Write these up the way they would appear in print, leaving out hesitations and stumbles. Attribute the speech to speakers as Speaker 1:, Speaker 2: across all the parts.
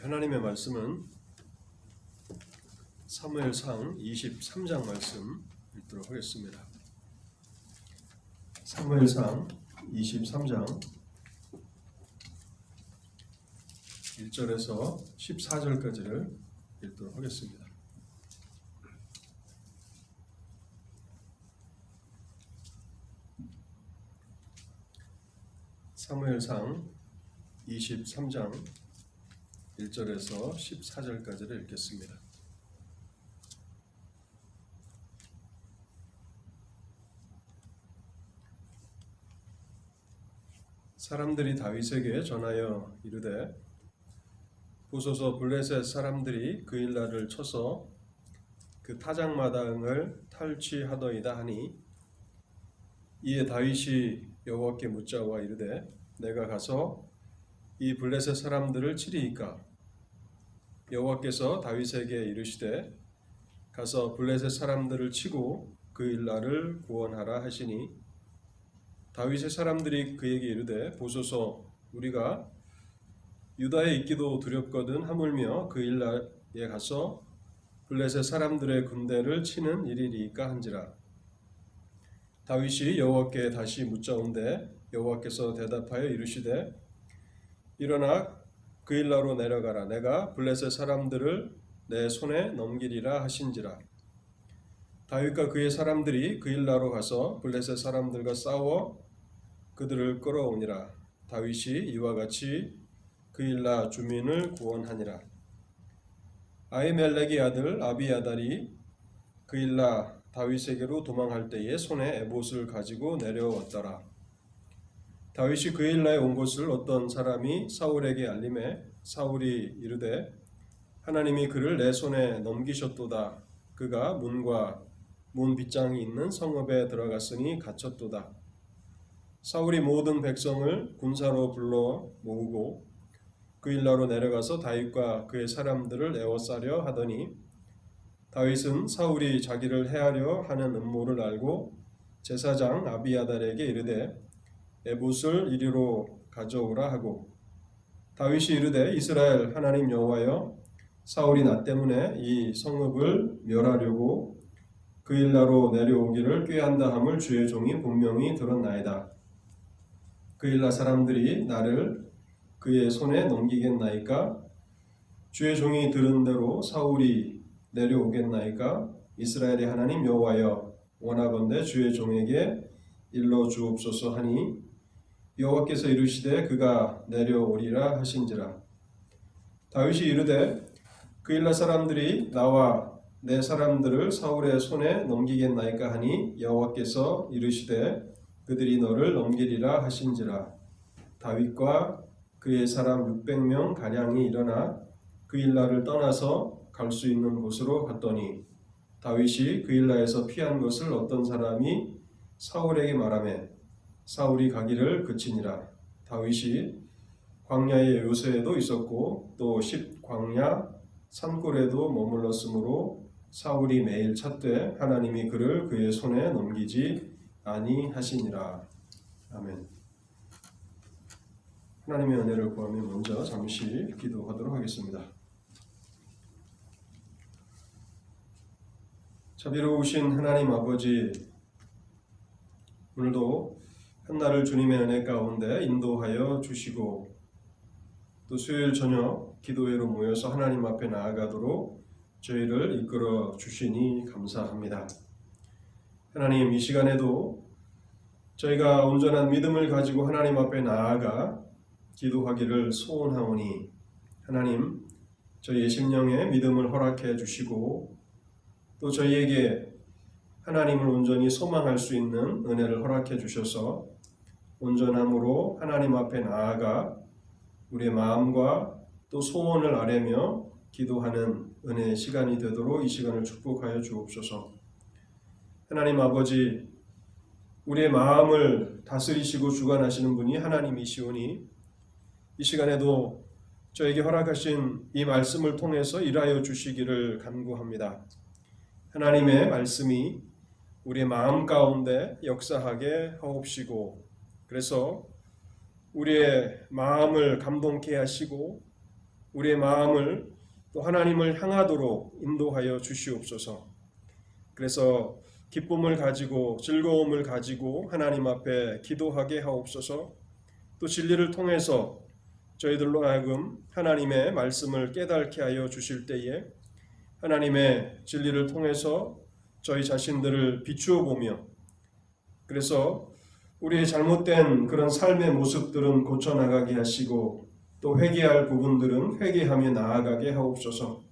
Speaker 1: 하나님의 말씀은 사무엘상 23장 말씀 읽도록 하겠습니다. 사무엘상 23장 1절에서 14절까지를 읽도록 하겠습니다. 사무엘상 23장 1절에서 14절까지를 읽겠습니다. 사람들이 다윗에게 전하여 이르되 보소서 블레셋 사람들이 그 일날을 쳐서 그 타작마당을 탈취하더이다 하니 이에 다윗이 여호와께 묻자와 이르되 내가 가서 이 블레셋 사람들을 치리이까? 여호와께서 다윗에게 이르시되 가서 블레셋 사람들을 치고 그 일날을 구원하라 하시니 다윗의 사람들이 그에게 이르되 보소서 우리가 유다에 있기도 두렵거든 하물며 그 일날에 가서 블레셋 사람들의 군대를 치는 일이리이까 한지라. 다윗이 여호와께 다시 묻자온데 여호와께서 대답하여 이르시되 일어나 그 일라로 내려가라. 내가 블레셋 사람들을 내 손에 넘기리라 하신지라. 다윗과 그의 사람들이 그 일라로 가서 블레셋 사람들과 싸워 그들을 끌어오니라. 다윗이 이와 같이 그 일라 주민을 구원하니라. 아히멜렉의 아들 아비아달이 그 일라 다윗에게로 도망할 때에 손에 에봇을 가지고 내려왔더라. 다윗이 그 일라에 온 것을 어떤 사람이 사울에게 알림해 사울이 이르되 하나님이 그를 내 손에 넘기셨도다. 그가 문과 문 빗장이 있는 성읍에 들어갔으니 갇혔도다. 사울이 모든 백성을 군사로 불러 모으고 그 일라로 내려가서 다윗과 그의 사람들을 에워싸려 하더니 다윗은 사울이 자기를 해하려 하는 음모를 알고 제사장 아비아달에게 이르되 에봇을 이리로 가져오라 하고 다윗이 이르되 이스라엘 하나님 여호와여 사울이 나 때문에 이 성읍을 멸하려고 그 일라로 내려오기를 꾀한다 함을 주의 종이 분명히 들었나이다. 그 일라 사람들이 나를 그의 손에 넘기겠나이까? 주의 종이 들은 대로 사울이 내려오겠나이까? 이스라엘의 하나님 여호와여 원하건대 주의 종에게 일러 주옵소서 하니 여호와께서 이르시되 그가 내려오리라 하신지라. 다윗이 이르되 그 일라 사람들이 나와 내 사람들을 사울의 손에 넘기겠나이까 하니 여호와께서 이르시되 그들이 너를 넘기리라 하신지라. 다윗과 그의 사람 600명 가량이 일어나 그 일라를 떠나서 갈 수 있는 곳으로 갔더니 다윗이 그 일라에서 피한 것을 어떤 사람이 사울에게 말하매 사울이 가기를 그치니라. 다윗이 광야의 요새에도 있었고 또 십광야 산골에도 머물렀으므로 사울이 매일 찾되 하나님이 그를 그의 손에 넘기지 아니하시니라. 아멘. 하나님의 은혜를 구하며 먼저 잠시 기도하도록 하겠습니다. 자비로우신 하나님 아버지, 오늘도 한날을 주님의 은혜 가운데 인도하여 주시고 또 수요일 저녁 기도회로 모여서 하나님 앞에 나아가도록 저희를 이끌어 주시니 감사합니다. 하나님, 이 시간에도 저희가 온전한 믿음을 가지고 하나님 앞에 나아가 기도하기를 소원하오니 하나님, 저희의 심령에 믿음을 허락해 주시고 또 저희에게 하나님을 온전히 소망할 수 있는 은혜를 허락해 주셔서 온전함으로 하나님 앞에 나아가 우리의 마음과 또 소원을 아뢰며 기도하는 은혜의 시간이 되도록 이 시간을 축복하여 주옵소서. 하나님 아버지, 우리의 마음을 다스리시고 주관하시는 분이 하나님이시오니 이 시간에도 저에게 허락하신 이 말씀을 통해서 일하여 주시기를 간구합니다. 하나님의 말씀이 우리의 마음 가운데 역사하게 하옵시고 그래서 우리의 마음을 감동케 하시고 우리의 마음을 또 하나님을 향하도록 인도하여 주시옵소서. 그래서 기쁨을 가지고 즐거움을 가지고 하나님 앞에 기도하게 하옵소서. 또 진리를 통해서 저희들로 하여금 하나님의 말씀을 깨닫게 하여 주실 때에 하나님의 진리를 통해서 저희 자신들을 비추어 보며, 그래서 우리의 잘못된 그런 삶의 모습들은 고쳐나가게 하시고 또 회개할 부분들은 회개하며 나아가게 하옵소서.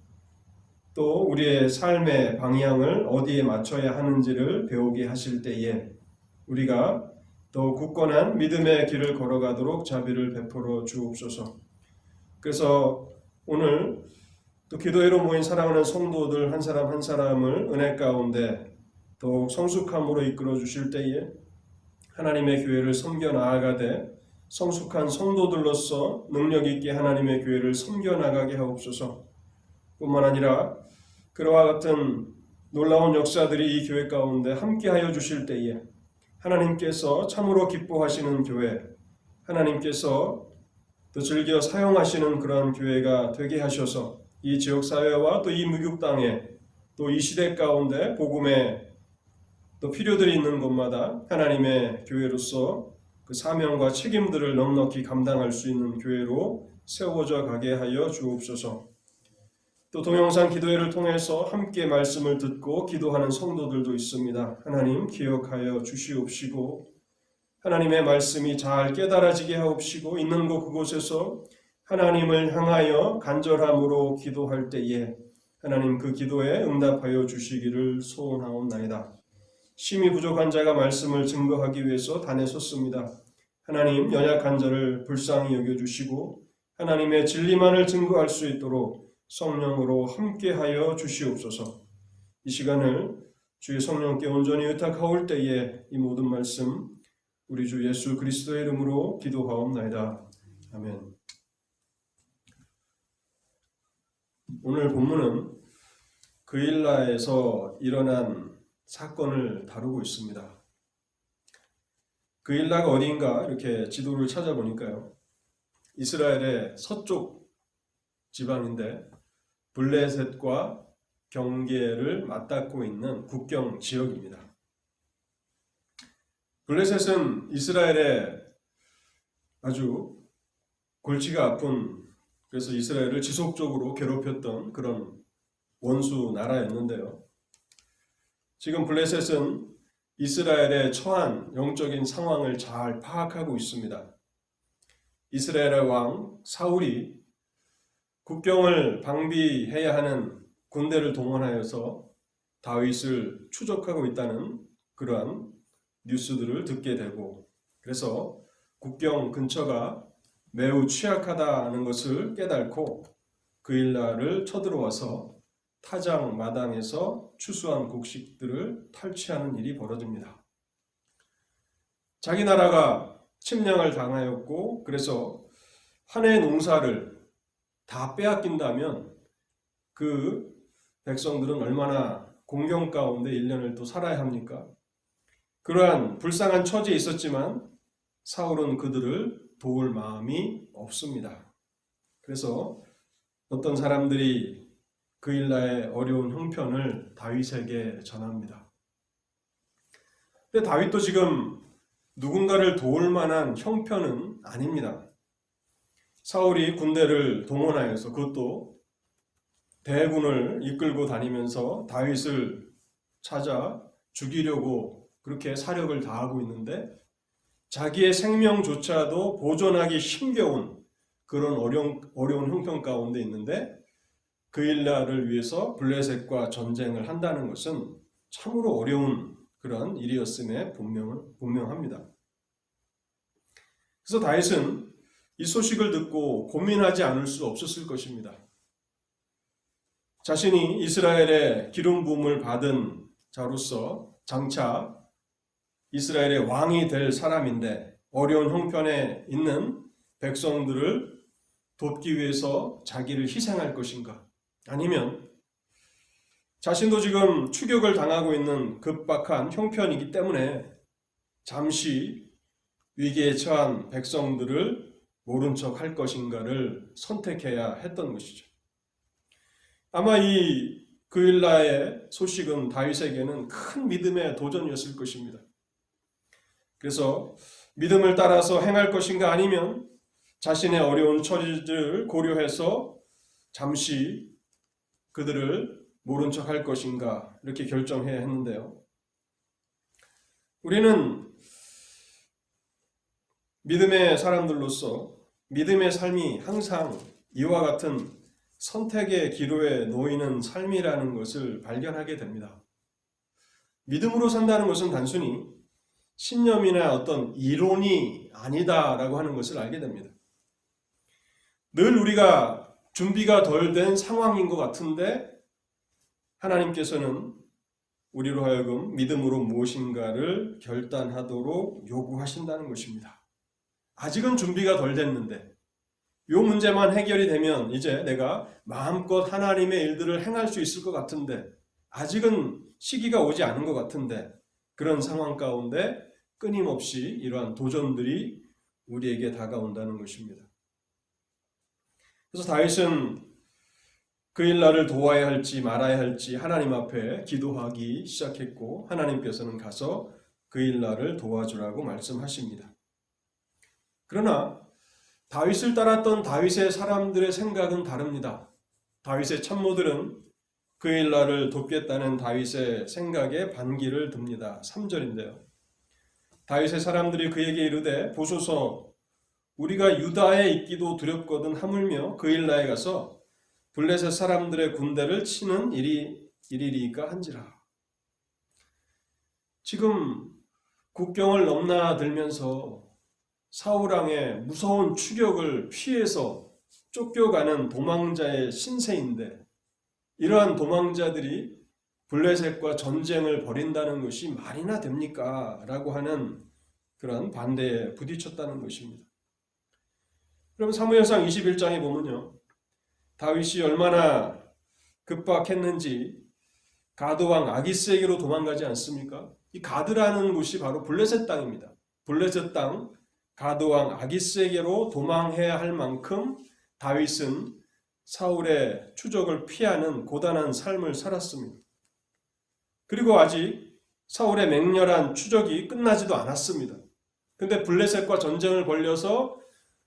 Speaker 1: 또 우리의 삶의 방향을 어디에 맞춰야 하는지를 배우게 하실 때에 우리가 더 굳건한 믿음의 길을 걸어가도록 자비를 베풀어 주옵소서. 그래서 오늘 또 기도회로 모인 사랑하는 성도들 한 사람 한 사람을 은혜 가운데 더욱 성숙함으로 이끌어 주실 때에 하나님의 교회를 섬겨 나아가되 성숙한 성도들로서 능력 있게 하나님의 교회를 섬겨 나가게 하옵소서. 뿐만 아니라 그와 같은 놀라운 역사들이 이 교회 가운데 함께하여 주실 때에 하나님께서 참으로 기뻐하시는 교회, 하나님께서 또 즐겨 사용하시는 그런 교회가 되게 하셔서 이 지역사회와 또 이 무국 땅에 또 이 시대 가운데 복음의 또 필요들이 있는 곳마다 하나님의 교회로서 그 사명과 책임들을 넉넉히 감당할 수 있는 교회로 세워져 가게 하여 주옵소서. 또 동영상 기도회를 통해서 함께 말씀을 듣고 기도하는 성도들도 있습니다. 하나님 기억하여 주시옵시고 하나님의 말씀이 잘 깨달아지게 하옵시고 있는 곳 그곳에서 하나님을 향하여 간절함으로 기도할 때에 하나님 그 기도에 응답하여 주시기를 소원하옵나이다. 심히 부족한 자가 말씀을 증거하기 위해서 단에 섰습니다. 하나님 연약한 자를 불쌍히 여겨주시고 하나님의 진리만을 증거할 수 있도록 성령으로 함께하여 주시옵소서. 이 시간을 주의 성령께 온전히 의탁하올 때에 이 모든 말씀 우리 주 예수 그리스도의 이름으로 기도하옵나이다. 아멘. 오늘 본문은 그일라에서 일어난 사건을 다루고 있습니다. 그일라가 어디인가 이렇게 지도를 찾아보니까요, 이스라엘의 서쪽 지방인데 블레셋과 경계를 맞닿고 있는 국경 지역입니다. 블레셋은 이스라엘의 아주 골치가 아픈, 그래서 이스라엘을 지속적으로 괴롭혔던 그런 원수 나라였는데요. 지금 블레셋은 이스라엘의 처한 영적인 상황을 잘 파악하고 있습니다. 이스라엘의 왕 사울이 국경을 방비해야 하는 군대를 동원하여서 다윗을 추적하고 있다는 그러한 뉴스들을 듣게 되고, 그래서 국경 근처가 매우 취약하다는 것을 깨달고 그일라를 쳐들어와서 타작 마당에서 추수한 곡식들을 탈취하는 일이 벌어집니다. 자기 나라가 침략을 당하였고, 그래서 한 해 농사를 다 빼앗긴다면 그 백성들은 얼마나 공경 가운데 1년을 또 살아야 합니까? 그러한 불쌍한 처지에 있었지만 사울은 그들을 도울 마음이 없습니다. 그래서 어떤 사람들이 그일라의 어려운 형편을 다윗에게 전합니다. 근데 다윗도 지금 누군가를 도울 만한 형편은 아닙니다. 사울이 군대를 동원하여서, 그것도 대군을 이끌고 다니면서 다윗을 찾아 죽이려고 그렇게 사력을 다하고 있는데 자기의 생명조차도 보존하기 힘겨운 그런 어려운 형편 가운데 있는데 그일라를 위해서 블레셋과 전쟁을 한다는 것은 참으로 어려운 그런 일이었음에 분명합니다. 그래서 다윗은 이 소식을 듣고 고민하지 않을 수 없었을 것입니다. 자신이 이스라엘의 기름 부음을 받은 자로서 장차 이스라엘의 왕이 될 사람인데 어려운 형편에 있는 백성들을 돕기 위해서 자기를 희생할 것인가? 아니면 자신도 지금 추격을 당하고 있는 급박한 형편이기 때문에 잠시 위기에 처한 백성들을 모른 척 할 것인가를 선택해야 했던 것이죠. 아마 이 그일라의 소식은 다윗에게는 큰 믿음의 도전이었을 것입니다. 그래서 믿음을 따라서 행할 것인가 아니면 자신의 어려운 처지를 고려해서 잠시 그들을 모른 척 할 것인가 이렇게 결정해야 했는데요. 우리는 믿음의 사람들로서 믿음의 삶이 항상 이와 같은 선택의 기로에 놓이는 삶이라는 것을 발견하게 됩니다. 믿음으로 산다는 것은 단순히 신념이나 어떤 이론이 아니다라고 하는 것을 알게 됩니다. 늘 우리가 준비가 덜 된 상황인 것 같은데 하나님께서는 우리로 하여금 믿음으로 무엇인가를 결단하도록 요구하신다는 것입니다. 아직은 준비가 덜 됐는데 이 문제만 해결이 되면 이제 내가 마음껏 하나님의 일들을 행할 수 있을 것 같은데 아직은 시기가 오지 않은 것 같은데 그런 상황 가운데 끊임없이 이러한 도전들이 우리에게 다가온다는 것입니다. 그래서 다윗은 그일라를 도와야 할지 말아야 할지 하나님 앞에 기도하기 시작했고 하나님께서는 가서 그일라를 도와주라고 말씀하십니다. 그러나 다윗을 따랐던 다윗의 사람들의 생각은 다릅니다. 다윗의 참모들은 그일라를 돕겠다는 다윗의 생각에 반기를 듭니다. 3절인데요. 다윗의 사람들이 그에게 이르되 보소서 우리가 유다에 있기도 두렵거든 하물며 그일라에 가서 블레셋 사람들의 군대를 치는 일이리까 한지라. 지금 국경을 넘나들면서 사울왕의 무서운 추격을 피해서 쫓겨가는 도망자의 신세인데 이러한 도망자들이 블레셋과 전쟁을 벌인다는 것이 말이나 됩니까? 라고 하는 그런 반대에 부딪혔다는 것입니다. 그럼 사무엘상 21장에 보면요. 다윗이 얼마나 급박했는지 가드왕 아기스에게로 도망가지 않습니까? 이 가드라는 곳이 바로 블레셋 땅입니다. 블레셋 땅 가드왕 아기스에게로 도망해야 할 만큼 다윗은 사울의 추적을 피하는 고단한 삶을 살았습니다. 그리고 아직 사울의 맹렬한 추적이 끝나지도 않았습니다. 근데 블레셋과 전쟁을 벌려서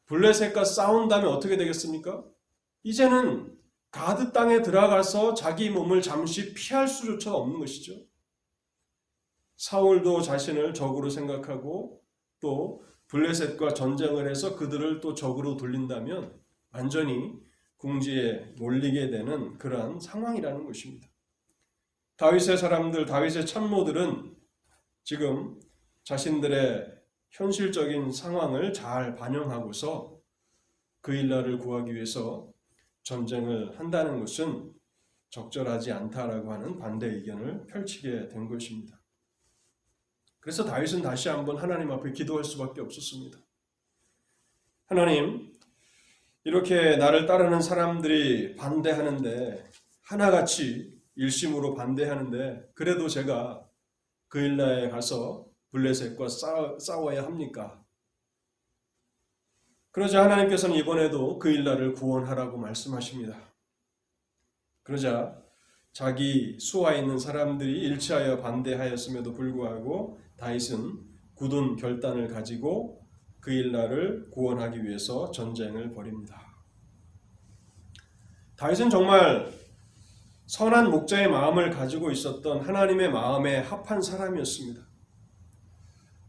Speaker 1: 블레셋과 싸운다면 어떻게 되겠습니까? 이제는 가드 땅에 들어가서 자기 몸을 잠시 피할 수조차 없는 것이죠. 사울도 자신을 적으로 생각하고 또 블레셋과 전쟁을 해서 그들을 또 적으로 돌린다면 완전히 궁지에 몰리게 되는 그러한 상황이라는 것입니다. 다윗의 사람들, 다윗의 참모들은 지금 자신들의 현실적인 상황을 잘 반영하고서 그일라를 구하기 위해서 전쟁을 한다는 것은 적절하지 않다라고 하는 반대 의견을 펼치게 된 것입니다. 그래서 다윗은 다시 한번 하나님 앞에 기도할 수밖에 없었습니다. 하나님, 이렇게 나를 따르는 사람들이 반대하는데 하나같이 일심으로 반대하는데 그래도 제가 그일라에 가서 블레셋과 싸워야 합니까? 그러자 하나님께서는 이번에도 그일라를 구원하라고 말씀하십니다. 그러자 자기 수하 있는 사람들이 일치하여 반대하였음에도 불구하고 다윗은 굳은 결단을 가지고 그일라를 구원하기 위해서 전쟁을 벌입니다. 다윗은 정말 선한 목자의 마음을 가지고 있었던 하나님의 마음에 합한 사람이었습니다.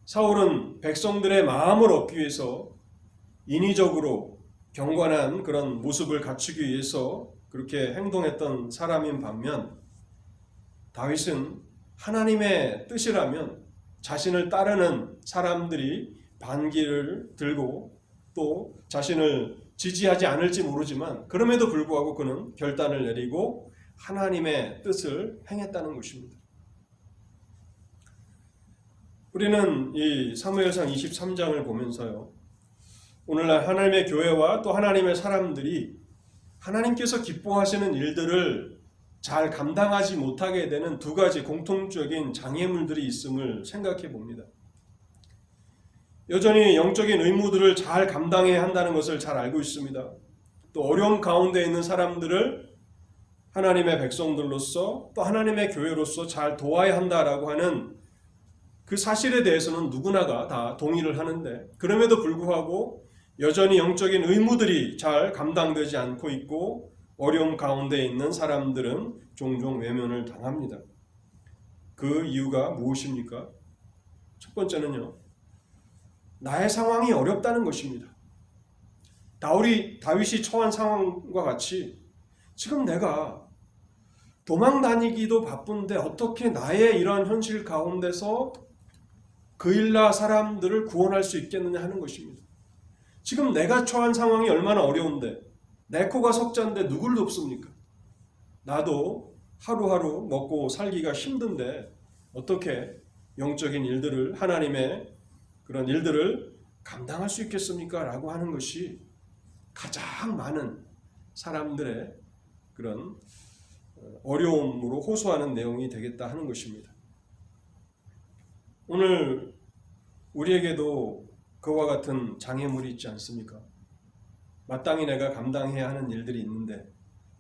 Speaker 1: 사울은 백성들의 마음을 얻기 위해서 인위적으로 경건한 그런 모습을 갖추기 위해서 그렇게 행동했던 사람인 반면 다윗은 하나님의 뜻이라면 자신을 따르는 사람들이 반기를 들고 또 자신을 지지하지 않을지 모르지만 그럼에도 불구하고 그는 결단을 내리고 하나님의 뜻을 행했다는 것입니다. 우리는 이 사무엘상 23장을 보면서요. 오늘날 하나님의 교회와 또 하나님의 사람들이 하나님께서 기뻐하시는 일들을 잘 감당하지 못하게 되는 두 가지 공통적인 장애물들이 있음을 생각해 봅니다. 여전히 영적인 의무들을 잘 감당해야 한다는 것을 잘 알고 있습니다. 또 어려움 가운데 있는 사람들을 하나님의 백성들로서 또 하나님의 교회로서 잘 도와야 한다라고 하는 그 사실에 대해서는 누구나가 다 동의를 하는데, 그럼에도 불구하고 여전히 영적인 의무들이 잘 감당되지 않고 있고 어려움 가운데 있는 사람들은 종종 외면을 당합니다. 그 이유가 무엇입니까? 첫 번째는요, 나의 상황이 어렵다는 것입니다. 다윗이 처한 상황과 같이 지금 내가 도망 다니기도 바쁜데 어떻게 나의 이러한 현실 가운데서 그일라 사람들을 구원할 수 있겠느냐 하는 것입니다. 지금 내가 처한 상황이 얼마나 어려운데, 내 코가 석자인데 누굴 돕습니까? 나도 하루하루 먹고 살기가 힘든데 어떻게 영적인 일들을, 하나님의 그런 일들을 감당할 수 있겠습니까? 라고 하는 것이 가장 많은 사람들의 그런 어려움으로 호소하는 내용이 되겠다 하는 것입니다. 오늘 우리에게도 그와 같은 장애물이 있지 않습니까? 마땅히 내가 감당해야 하는 일들이 있는데,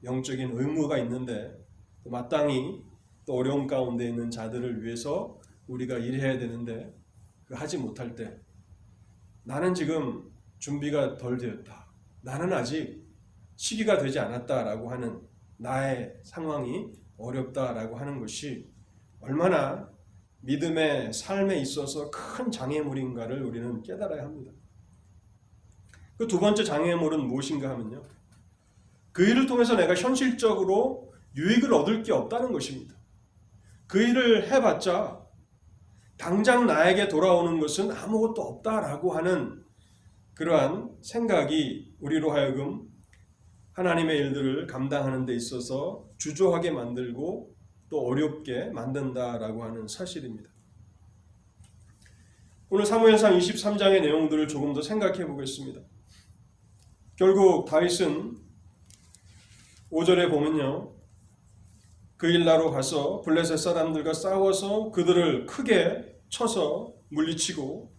Speaker 1: 영적인 의무가 있는데, 또 마땅히 또 어려움 가운데 있는 자들을 위해서 우리가 일해야 되는데 하지 못할 때, 나는 지금 준비가 덜 되었다, 나는 아직 시기가 되지 않았다라고 하는 나의 상황이 어렵다라고 하는 것이 얼마나 믿음의 삶에 있어서 큰 장애물인가를 우리는 깨달아야 합니다. 그 두 번째 장애물은 무엇인가 하면요, 그 일을 통해서 내가 현실적으로 유익을 얻을 게 없다는 것입니다. 그 일을 해봤자 당장 나에게 돌아오는 것은 아무것도 없다라고 하는 그러한 생각이 우리로 하여금 하나님의 일들을 감당하는 데 있어서 주저하게 만들고 또 어렵게 만든다라고 하는 사실입니다. 오늘 사무엘상 23장의 내용들을 조금 더 생각해 보겠습니다. 결국 다윗은 5절에 보면요, 그일라로 가서 블레셋 사람들과 싸워서 그들을 크게 쳐서 물리치고,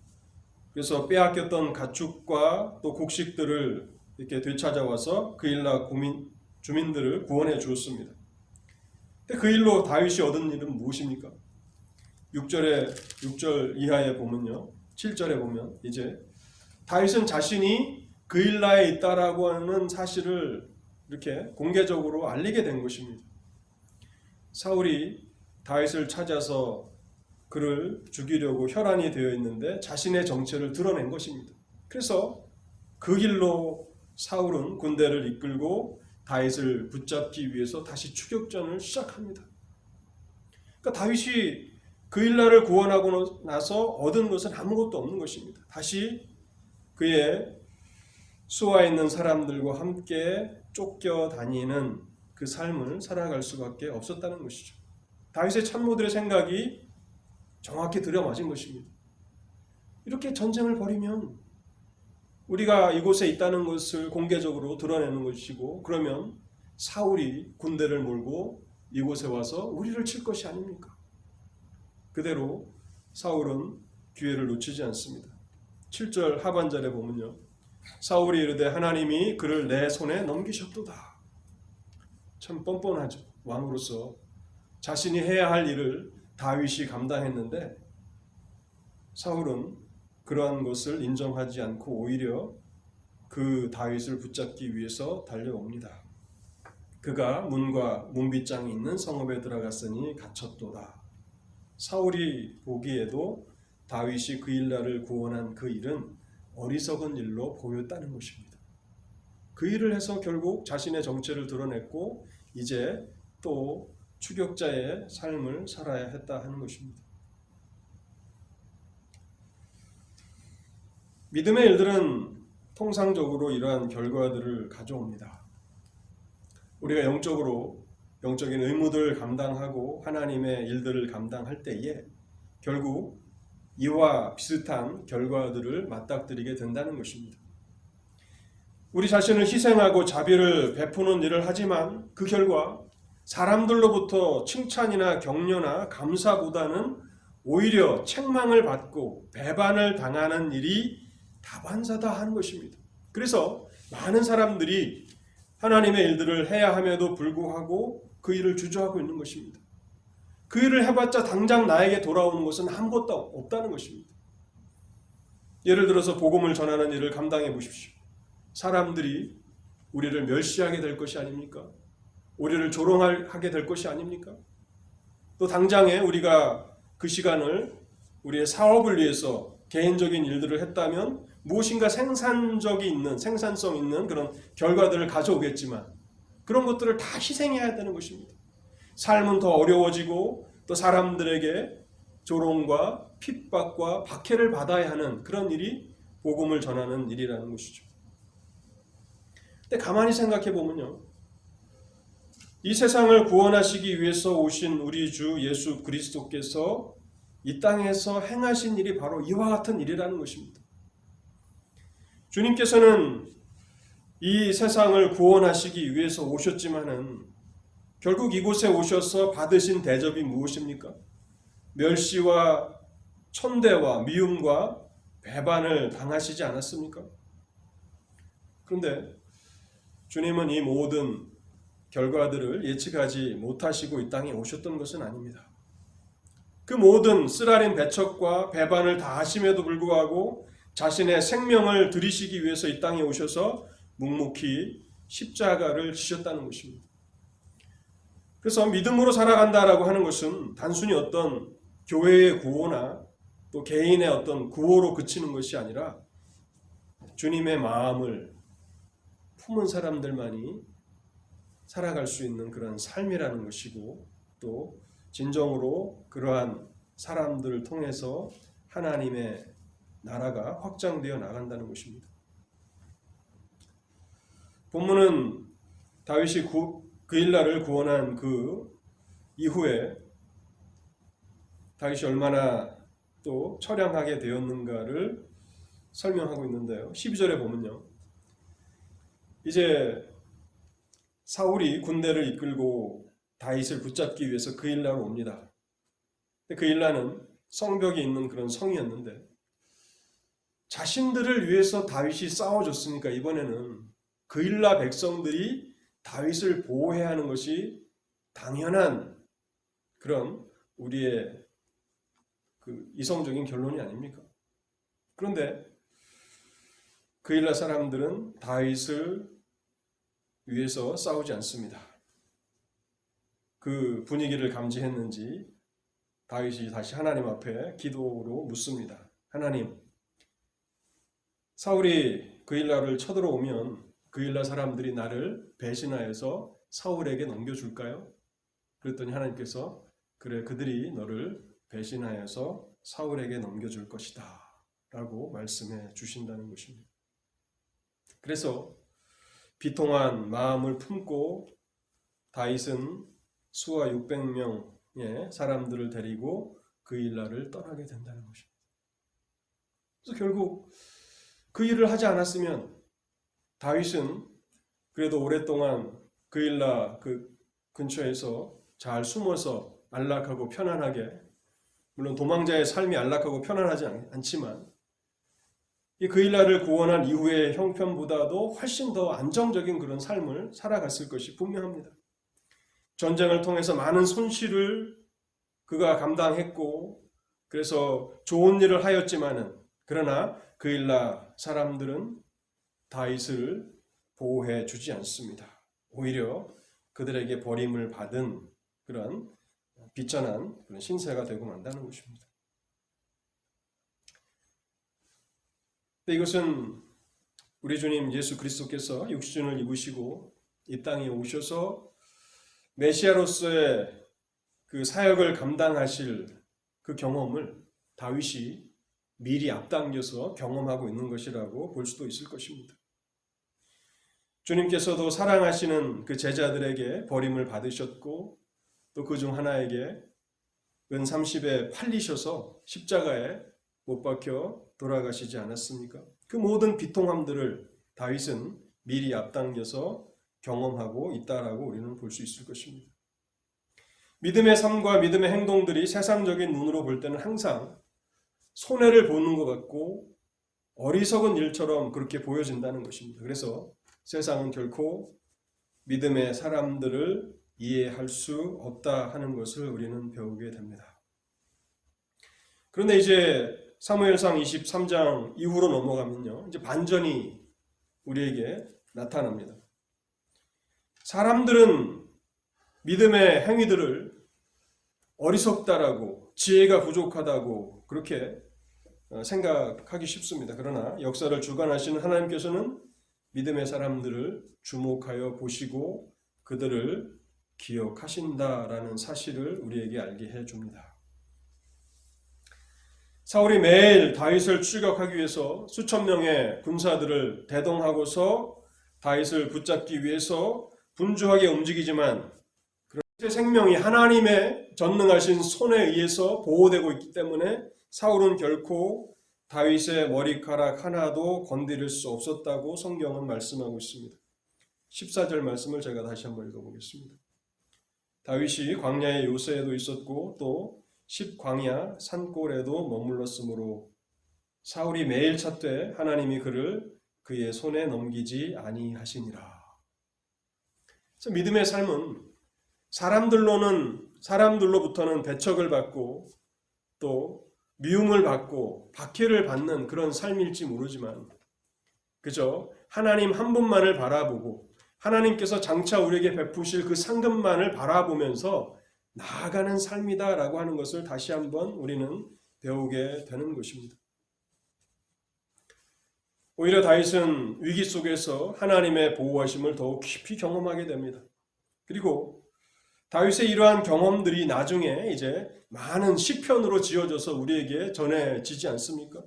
Speaker 1: 그래서 빼앗겼던 가축과 또 곡식들을 이렇게 되찾아와서 그일라 주민들을 구원해 주었습니다. 근데 그 일로 다윗이 얻은 일은 무엇입니까? 6절 이하에 보면요, 7절에 보면 이제 다윗은 자신이 그일라에 있다라고 하는 사실을 이렇게 공개적으로 알리게 된 것입니다. 사울이 다윗을 찾아서 그를 죽이려고 혈안이 되어 있는데 자신의 정체를 드러낸 것입니다. 그래서 그 길로 사울은 군대를 이끌고 다윗을 붙잡기 위해서 다시 추격전을 시작합니다. 그러니까 다윗이 그일라를 구원하고 나서 얻은 것은 아무것도 없는 것입니다. 다시 그의 수하에 있는 사람들과 함께 쫓겨다니는 그 삶을 살아갈 수밖에 없었다는 것이죠. 다윗의 참모들의 생각이 정확히 들여맞은 것입니다. 이렇게 전쟁을 벌이면 우리가 이곳에 있다는 것을 공개적으로 드러내는 것이고, 그러면 사울이 군대를 몰고 이곳에 와서 우리를 칠 것이 아닙니까? 그대로 사울은 기회를 놓치지 않습니다. 7절 하반절에 보면요, 사울이 이르되 하나님이 그를 내 손에 넘기셨도다. 참 뻔뻔하죠. 왕으로서 자신이 해야 할 일을 다윗이 감당했는데 사울은 그러한 것을 인정하지 않고 오히려 그 다윗을 붙잡기 위해서 달려옵니다. 그가 문과 문빗장이 있는 성읍에 들어갔으니 갇혔도다. 사울이 보기에도 다윗이 그일라를 구원한 그 일은 어리석은 일로 보였다는 것입니다. 그 일을 해서 결국 자신의 정체를 드러냈고 이제 또 추격자의 삶을 살아야 했다 하는 것입니다. 믿음의 일들은 통상적으로 이러한 결과들을 가져옵니다. 우리가 영적인 의무들을 감당하고 하나님의 일들을 감당할 때에 결국 이와 비슷한 결과들을 맞닥뜨리게 된다는 것입니다. 우리 자신을 희생하고 자비를 베푸는 일을 하지만 그 결과 사람들로부터 칭찬이나 격려나 감사보다는 오히려 책망을 받고 배반을 당하는 일이 다반사다 하는 것입니다. 그래서 많은 사람들이 하나님의 일들을 해야 함에도 불구하고 그 일을 주저하고 있는 것입니다. 그 일을 해봤자 당장 나에게 돌아오는 것은 아무것도 없다는 것입니다. 예를 들어서 복음을 전하는 일을 감당해 보십시오. 사람들이 우리를 멸시하게 될 것이 아닙니까? 우리를 조롱하게 될 것이 아닙니까? 또 당장에 우리가 그 시간을 우리의 사업을 위해서 개인적인 일들을 했다면 무엇인가 생산성 있는 그런 결과들을 가져오겠지만 그런 것들을 다 희생해야 되는 것입니다. 삶은 더 어려워지고 또 사람들에게 조롱과 핍박과 박해를 받아야 하는 그런 일이 복음을 전하는 일이라는 것이죠. 근데 가만히 생각해 보면요. 이 세상을 구원하시기 위해서 오신 우리 주 예수 그리스도께서 이 땅에서 행하신 일이 바로 이와 같은 일이라는 것입니다. 주님께서는 이 세상을 구원하시기 위해서 오셨지만은 결국 이곳에 오셔서 받으신 대접이 무엇입니까? 멸시와 천대와 미움과 배반을 당하시지 않았습니까? 그런데 주님은 이 모든 결과들을 예측하지 못하시고 이 땅에 오셨던 것은 아닙니다. 그 모든 쓰라린 배척과 배반을 다 하심에도 불구하고 자신의 생명을 들이시기 위해서 이 땅에 오셔서 묵묵히 십자가를 지셨다는 것입니다. 그래서 믿음으로 살아간다라고 하는 것은 단순히 어떤 교회의 구호나 또 개인의 어떤 구호로 그치는 것이 아니라 주님의 마음을 품은 사람들만이 살아갈 수 있는 그런 삶이라는 것이고 또 진정으로 그러한 사람들을 통해서 하나님의 나라가 확장되어 나간다는 것입니다. 본문은 다윗이 그일라를 구원한 그 이후에 다윗이 얼마나 또 처량하게 되었는가를 설명하고 있는데요. 12절에 보면요. 이제 사울이 군대를 이끌고 다윗을 붙잡기 위해서 그일라로 옵니다. 그일라는 성벽이 있는 그런 성이었는데 자신들을 위해서 다윗이 싸워줬으니까 이번에는 그일라 백성들이 다윗을 보호해야 하는 것이 당연한 그런 우리의 그 이성적인 결론이 아닙니까? 그런데 그일라 사람들은 다윗을 위해서 싸우지 않습니다. 그 분위기를 감지했는지 다윗이 다시 하나님 앞에 기도로 묻습니다. 하나님, 사울이 그일라를 쳐들어오면 그일라 사람들이 나를 배신하여서 사울에게 넘겨줄까요? 그랬더니 하나님께서 그래, 그들이 너를 배신하여서 사울에게 넘겨줄 것이다 라고 말씀해 주신다는 것입니다. 그래서 비통한 마음을 품고 다윗은 수하 600명의 사람들을 데리고 그일라를 떠나게 된다는 것입니다. 그래서 결국 그 일을 하지 않았으면 다윗은 그래도 오랫동안 그일라 그 근처에서 잘 숨어서 안락하고 편안하게, 물론 도망자의 삶이 안락하고 편안하지 않지만 이 그일라를 구원한 이후의 형편보다도 훨씬 더 안정적인 그런 삶을 살아갔을 것이 분명합니다. 전쟁을 통해서 많은 손실을 그가 감당했고 그래서 좋은 일을 하였지만은 그러나 그일라 사람들은 다윗을 보호해 주지 않습니다. 오히려 그들에게 버림을 받은 그런 비천한 그런 신세가 되고 만다는 것입니다. 이것은 우리 주님 예수 그리스도께서 육신을 입으시고 이 땅에 오셔서 메시아로서의 그 사역을 감당하실 그 경험을 다윗이 미리 앞당겨서 경험하고 있는 것이라고 볼 수도 있을 것입니다. 주님께서도 사랑하시는 그 제자들에게 버림을 받으셨고 또 그중 하나에게 은 30에 팔리셔서 십자가에 못 박혀 돌아가시지 않았습니까? 그 모든 비통함들을 다윗은 미리 앞당겨서 경험하고 있다라고 우리는 볼 수 있을 것입니다. 믿음의 삶과 믿음의 행동들이 세상적인 눈으로 볼 때는 항상 손해를 보는 것 같고 어리석은 일처럼 그렇게 보여진다는 것입니다. 그래서 세상은 결코 믿음의 사람들을 이해할 수 없다 하는 것을 우리는 배우게 됩니다. 그런데 이제 사무엘상 23장 이후로 넘어가면요, 이제 반전이 우리에게 나타납니다. 사람들은 믿음의 행위들을 어리석다라고, 지혜가 부족하다고 그렇게 생각하기 쉽습니다. 그러나 역사를 주관하시는 하나님께서는 믿음의 사람들을 주목하여 보시고 그들을 기억하신다라는 사실을 우리에게 알게 해줍니다. 사울이 매일 다윗을 추격하기 위해서 수천 명의 군사들을 대동하고서 다윗을 붙잡기 위해서 분주하게 움직이지만 그의 생명이 하나님의 전능하신 손에 의해서 보호되고 있기 때문에 사울은 결코 다윗의 머리카락 하나도 건드릴 수 없었다고 성경은 말씀하고 있습니다. 14절 말씀을 제가 다시 한번 읽어보겠습니다. 다윗이 광야의 요새에도 있었고 또 십광야 산골에도 머물렀으므로 사울이 매일 찾되 하나님이 그를 그의 손에 넘기지 아니하시니라. 그래서 믿음의 삶은 사람들로부터는 배척을 받고 또 미움을 받고 박해를 받는 그런 삶일지 모르지만 그저 하나님 한 분만을 바라보고 하나님께서 장차 우리에게 베푸실 그 상급만을 바라보면서 나아가는 삶이다라고 하는 것을 다시 한번 우리는 배우게 되는 것입니다. 오히려 다윗은 위기 속에서 하나님의 보호하심을 더욱 깊이 경험하게 됩니다. 그리고 다윗의 이러한 경험들이 나중에 이제 많은 시편으로 지어져서 우리에게 전해지지 않습니까?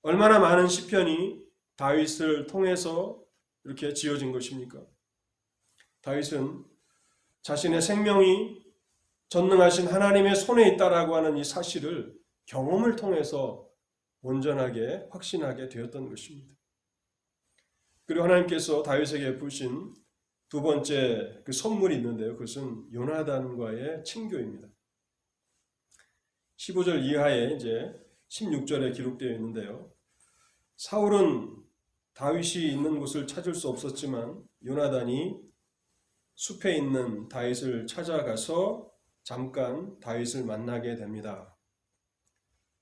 Speaker 1: 얼마나 많은 시편이 다윗을 통해서 이렇게 지어진 것입니까? 다윗은 자신의 생명이 전능하신 하나님의 손에 있다라고 하는 이 사실을 경험을 통해서 온전하게 확신하게 되었던 것입니다. 그리고 하나님께서 다윗에게 부신 두 번째 그 선물이 있는데요. 그것은 요나단과의 친교입니다. 15절 이하에 이제 16절에 기록되어 있는데요. 사울은 다윗이 있는 곳을 찾을 수 없었지만 요나단이 숲에 있는 다윗을 찾아가서 잠깐 다윗을 만나게 됩니다.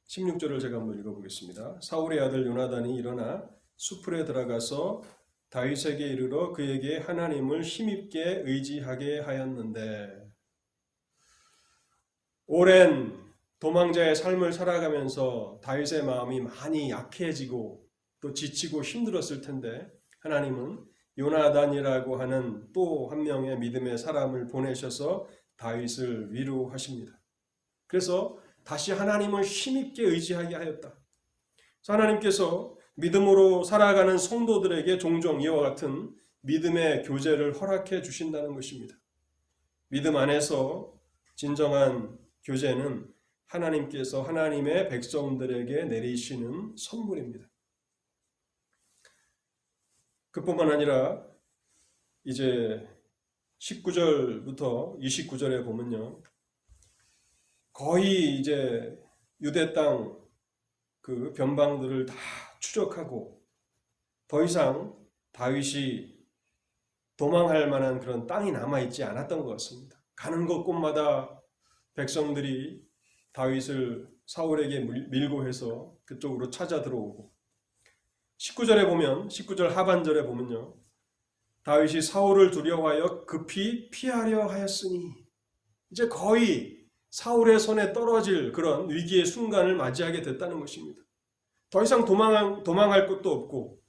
Speaker 1: 16절을 제가 한번 읽어보겠습니다. 사울의 아들 요나단이 일어나 숲풀에 들어가서 다윗에게 이르러 그에게 하나님을 힘입게 의지하게 하였는데 오랜 도망자의 삶을 살아가면서 다윗의 마음이 많이 약해지고 또 지치고 힘들었을 텐데 하나님은 요나단이라고 하는 또 한 명의 믿음의 사람을 보내셔서 다윗을 위로하십니다. 그래서 다시 하나님을 힘있게 의지하게 하였다. 하나님께서 믿음으로 살아가는 성도들에게 종종 이와 같은 믿음의 교제를 허락해 주신다는 것입니다. 믿음 안에서 진정한 교제는 하나님께서 하나님의 백성들에게 내리시는 선물입니다. 그뿐만 아니라 이제 19절부터 29절에 보면요. 거의 이제 유대 땅 그 변방들을 다 추적하고 더 이상 다윗이 도망할 만한 그런 땅이 남아있지 않았던 것 같습니다. 가는 곳곳마다 백성들이 다윗을 사울에게 밀고 해서 그쪽으로 찾아 들어오고 19절 하반절에 보면요. 다윗이 사울을 두려워하여 급히 피하려 하였으니 이제 거의 사울의 손에 떨어질 그런 위기의 순간을 맞이하게 됐다는 것입니다. 더 이상 도망할 곳도 없고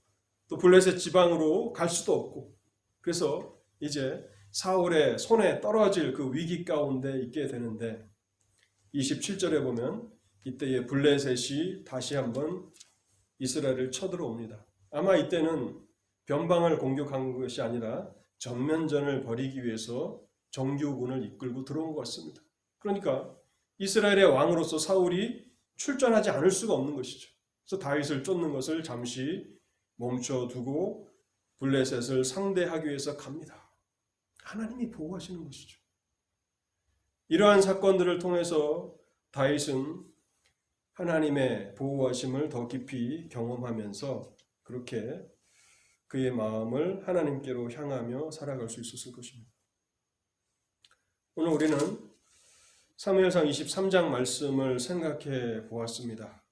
Speaker 1: 또 블레셋 지방으로 갈 수도 없고 그래서 이제 사울의 손에 떨어질 그 위기 가운데 있게 되는데 27절에 보면 이때에 블레셋이 다시 한번 이스라엘을 쳐들어옵니다. 아마 이때는 변방을 공격한 것이 아니라 전면전을 벌이기 위해서 정규군을 이끌고 들어온 것 같습니다. 그러니까 이스라엘의 왕으로서 사울이 출전하지 않을 수가 없는 것이죠. 그래서 다윗을 쫓는 것을 잠시 멈춰두고 블레셋을 상대하기 위해서 갑니다. 하나님이 보호하시는 것이죠. 이러한 사건들을 통해서 다윗은 하나님의 보호하심을 더 깊이 경험하면서 그렇게 그의 마음을 하나님께로 향하며 살아갈 수 있었을 것입니다. 오늘 우리는 사무엘상 23장 말씀을 생각해 보았습니다.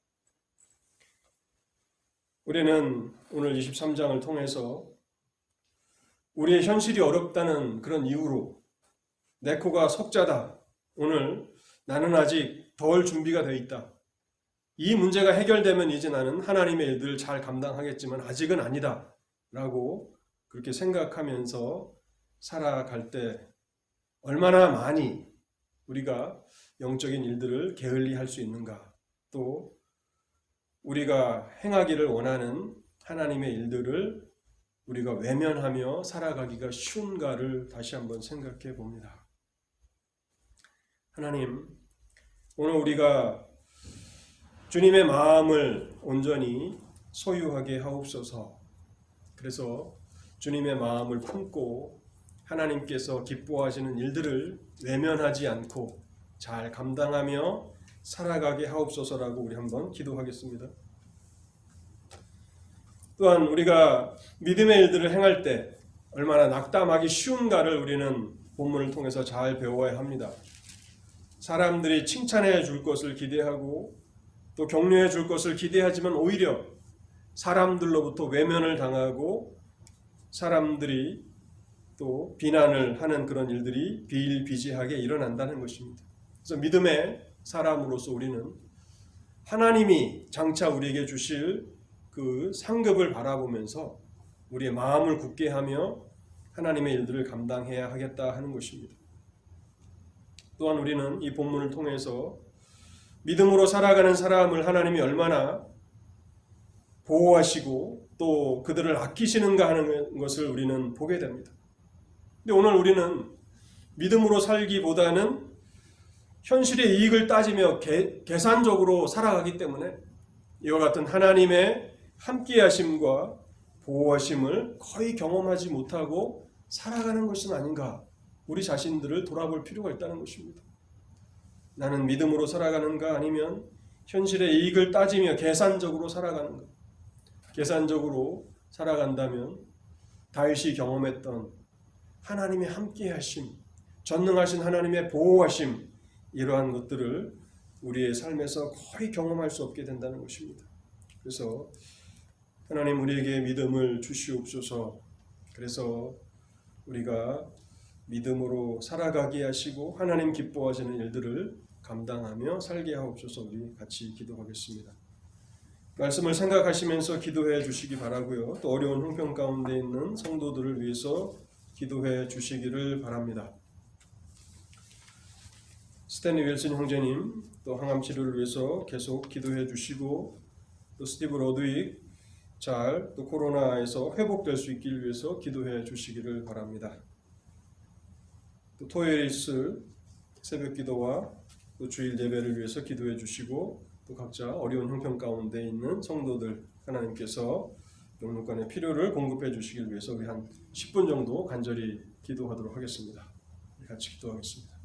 Speaker 1: 우리는 오늘 23장을 통해서 우리의 현실이 어렵다는 그런 이유로 내 코가 석자다. 오늘 나는 아직 덜 준비가 되어 있다. 이 문제가 해결되면 이제 나는 하나님의 일들을 잘 감당하겠지만 아직은 아니다. 라고 그렇게 생각하면서 살아갈 때 얼마나 많이 우리가 영적인 일들을 게을리할 수 있는가. 또 우리가 행하기를 원하는 하나님의 일들을 우리가 외면하며 살아가기가 쉬운가를 다시 한번 생각해 봅니다. 하나님, 오늘 우리가 주님의 마음을 온전히 소유하게 하옵소서. 그래서 주님의 마음을 품고 하나님께서 기뻐하시는 일들을 외면하지 않고 잘 감당하며 살아가게 하옵소서라고 우리 한번 기도하겠습니다. 또한 우리가 믿음의 일들을 행할 때 얼마나 낙담하기 쉬운가를 우리는 본문을 통해서 잘 배워야 합니다. 사람들이 칭찬해 줄 것을 기대하고 또 격려해 줄 것을 기대하지만 오히려 사람들로부터 외면을 당하고 사람들이 또 비난을 하는 그런 일들이 비일비재하게 일어난다는 것입니다. 그래서 믿음의 사람으로서 우리는 하나님이 장차 우리에게 주실 그 상급을 바라보면서 우리의 마음을 굳게 하며 하나님의 일들을 감당해야 하겠다 하는 것입니다. 또한 우리는 이 본문을 통해서 믿음으로 살아가는 사람을 하나님이 얼마나 보호하시고 또 그들을 아끼시는가 하는 것을 우리는 보게 됩니다. 근데 오늘 우리는 믿음으로 살기보다는 현실의 이익을 따지며 계산적으로 살아가기 때문에 이와 같은 하나님의 함께하심과 보호하심을 거의 경험하지 못하고 살아가는 것은 아닌가, 우리 자신들을 돌아볼 필요가 있다는 것입니다. 나는 믿음으로 살아가는가 아니면 현실의 이익을 따지며 계산적으로 살아가는가. 계산적으로 살아간다면 다윗이 경험했던 하나님의 함께하심, 전능하신 하나님의 보호하심, 이러한 것들을 우리의 삶에서 거의 경험할 수 없게 된다는 것입니다. 그래서 하나님 우리에게 믿음을 주시옵소서. 그래서 우리가 믿음으로 살아가게 하시고 하나님 기뻐하시는 일들을 감당하며 살게 하옵소서. 우리 같이 기도하겠습니다. 말씀을 생각하시면서 기도해 주시기 바라고요. 또 어려운 형편 가운데 있는 성도들을 위해서 기도해 주시기를 바랍니다. 스탠리 윌슨 형제님 또 항암 치료를 위해서 계속 기도해 주시고 또 스티브 로드윅 잘 또 코로나에서 회복될 수 있기를 위해서 기도해 주시기를 바랍니다. 또 토요일 있을 새벽 기도와 또 주일 예배를 위해서 기도해 주시고 또 각자 어려운 형편 가운데 있는 성도들 하나님께서 영육간의 필요를 공급해 주시길 위해서 우리 한 10분 정도 간절히 기도하도록 하겠습니다. 같이 기도하겠습니다.